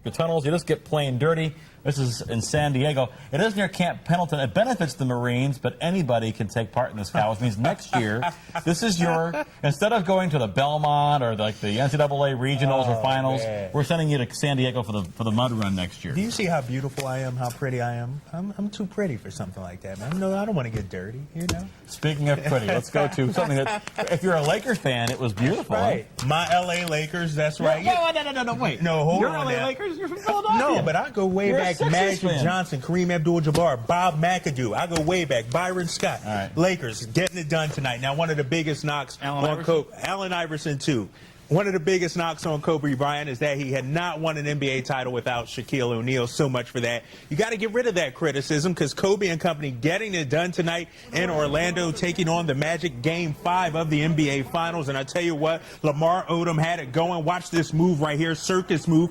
your tunnels. You just get plain dirty. This is in San Diego. It is near Camp Pendleton. It benefits the Marines, but anybody can take part in this, Cal, which means next year, this is your, instead of going to the Belmont or like the NCAA regionals or finals, we're sending you to San Diego for the mud run next year. Do you see how beautiful I am, how pretty I am? I'm too pretty for something like that, man. No, I don't want to get dirty, you know? Speaking of pretty, let's go to something that, if you're a Laker fan, it was beautiful. Right. Huh? My L.A. Lakers, that's right. No, wait. No, hold you're on LA now. Lakers? You're from Philadelphia. No, but I go way back. Magic fan. Johnson, Kareem Abdul-Jabbar, Bob McAdoo. I go way back. Byron Scott. All right. Lakers getting it done tonight. Now, one of the biggest knocks on Kobe. Allen Iverson, too. One of the biggest knocks on Kobe Bryant is that he had not won an NBA title without Shaquille O'Neal. So much for that. You got to get rid of that criticism because Kobe and company getting it done tonight in Orlando, taking on the Magic Game 5 of the NBA Finals. And I tell you what, Lamar Odom had it going. Watch this move right here, circus move.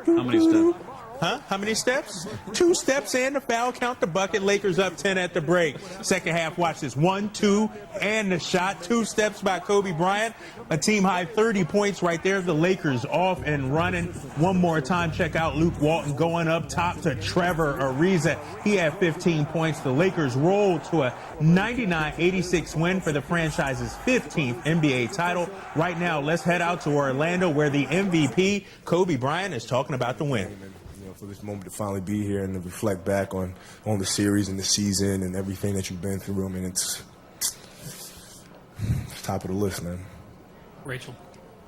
How many steps? Huh? How many steps? 2 steps and the foul. Count the bucket. Lakers up 10 at the break. Second half, watch this. 1, 2, and the shot. 2 steps by Kobe Bryant. A team high 30 points right there. The Lakers off and running. One more time, check out Luke Walton going up top to Trevor Ariza. He had 15 points. The Lakers rolled to a 99-86 win for the franchise's 15th NBA title. Right now, let's head out to Orlando where the MVP, Kobe Bryant, is talking about the win. For this moment to finally be here and to reflect back on the series and the season and everything that you've been through. I mean, it's top of the list, man. Rachel.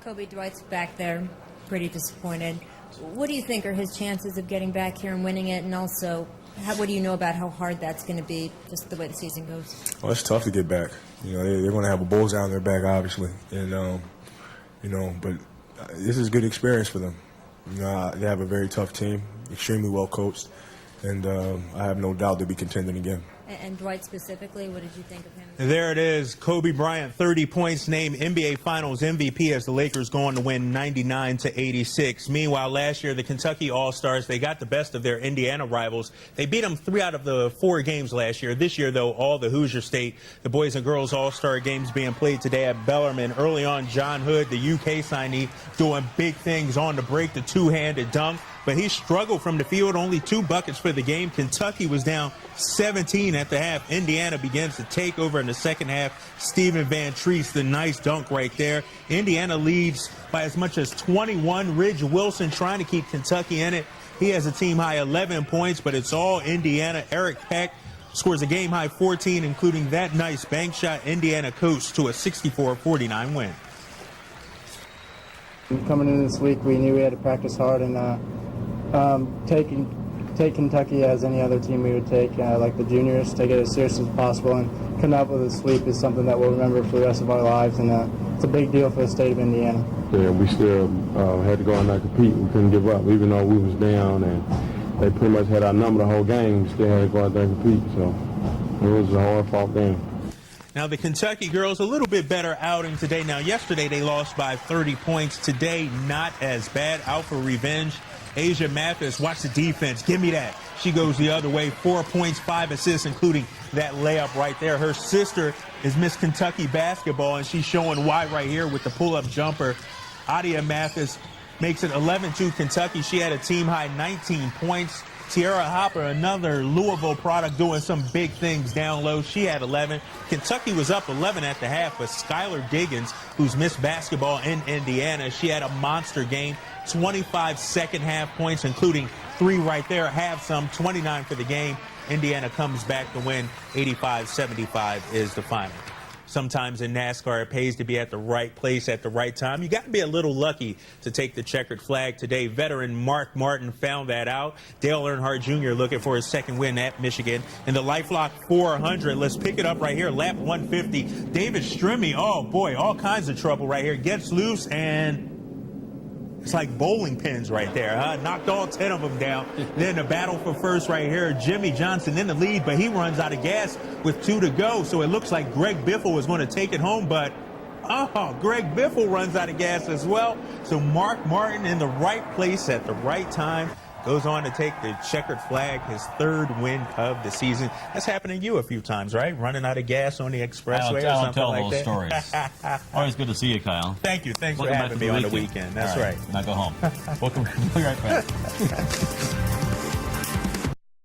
Kobe, Dwight's back there, pretty disappointed. What do you think are his chances of getting back here and winning it? And also, what do you know about how hard that's going to be, just the way the season goes? Well, it's tough to get back. You know, they're going to have a bullseye on their back, obviously, and you know, but this is a good experience for them. You know, they have a very tough team, extremely well coached, and I have no doubt they'll be contending again. And Dwight specifically, what did you think of him? There it is. Kobe Bryant, 30 points, named NBA Finals MVP as the Lakers go on to win 99-86. Meanwhile, last year, the Kentucky All-Stars, they got the best of their Indiana rivals. They beat them 3 out of the 4 games last year. This year, though, all the Hoosier State, the boys and girls All-Star games being played today at Bellarmine. Early on, John Hood, the UK signee, doing big things on the break, the two-handed dunk. But he struggled from the field, only 2 buckets for the game. Kentucky was down 17 at the half. Indiana begins to take over in the second half. Stephen Van Treese, the nice dunk right there. Indiana leads by as much as 21. Ridge Wilson trying to keep Kentucky in it. He has a team-high 11 points, but it's all Indiana. Eric Peck scores a game-high 14, including that nice bank shot. Indiana coast to a 64-49 win. Coming into this week, we knew we had to practice hard and take Kentucky as any other team we would take, like the juniors, take it as serious as possible, and coming up with a sweep is something that we'll remember for the rest of our lives, and it's a big deal for the state of Indiana. Yeah, we still had to go out there and compete. We couldn't give up, even though we was down, and they pretty much had our number the whole game. We still had to go out there and compete, so it was a hard-fought game. Now, the Kentucky girls, a little bit better outing today. Now, yesterday they lost by 30 points. Today, not as bad. Out for revenge. Asia Mathis, watch the defense. Give me that. She goes the other way. 4 points, 5 assists, including that layup right there. Her sister is Miss Kentucky basketball, and she's showing why right here with the pull-up jumper. Adia Mathis makes it 11-2 Kentucky. She had a team-high 19 points. Tierra Hopper, another Louisville product, doing some big things down low. She had 11. Kentucky was up 11 at the half, but Skylar Diggins, who's Miss Basketball in Indiana, she had a monster game. 25 second-half points, including 3 right there. Have some, 29 for the game. Indiana comes back to win. 85-75 is the final. Sometimes in NASCAR, it pays to be at the right place at the right time. You got to be a little lucky to take the checkered flag today. Veteran Mark Martin found that out. Dale Earnhardt Jr. looking for his second win at Michigan. In the LifeLock 400, let's pick it up right here. Lap 150. David Stremme, oh boy, all kinds of trouble right here. Gets loose and it's like bowling pins right there, huh? Knocked all 10 of them down. Then the battle for first right here. Jimmy Johnson in the lead, but he runs out of gas with 2 to go. So it looks like Greg Biffle is going to take it home, but Greg Biffle runs out of gas as well. So Mark Martin in the right place at the right time. goes on to take the checkered flag, his 3rd win of the season. That's happened to you a few times, right? Running out of gas on the expressway I or don't something tell like those that. stories. Always good to see you, Kyle. Thank you. Thanks Welcome for back having to me on the weekend. That's All right. Now go home. Welcome. We'll be right back.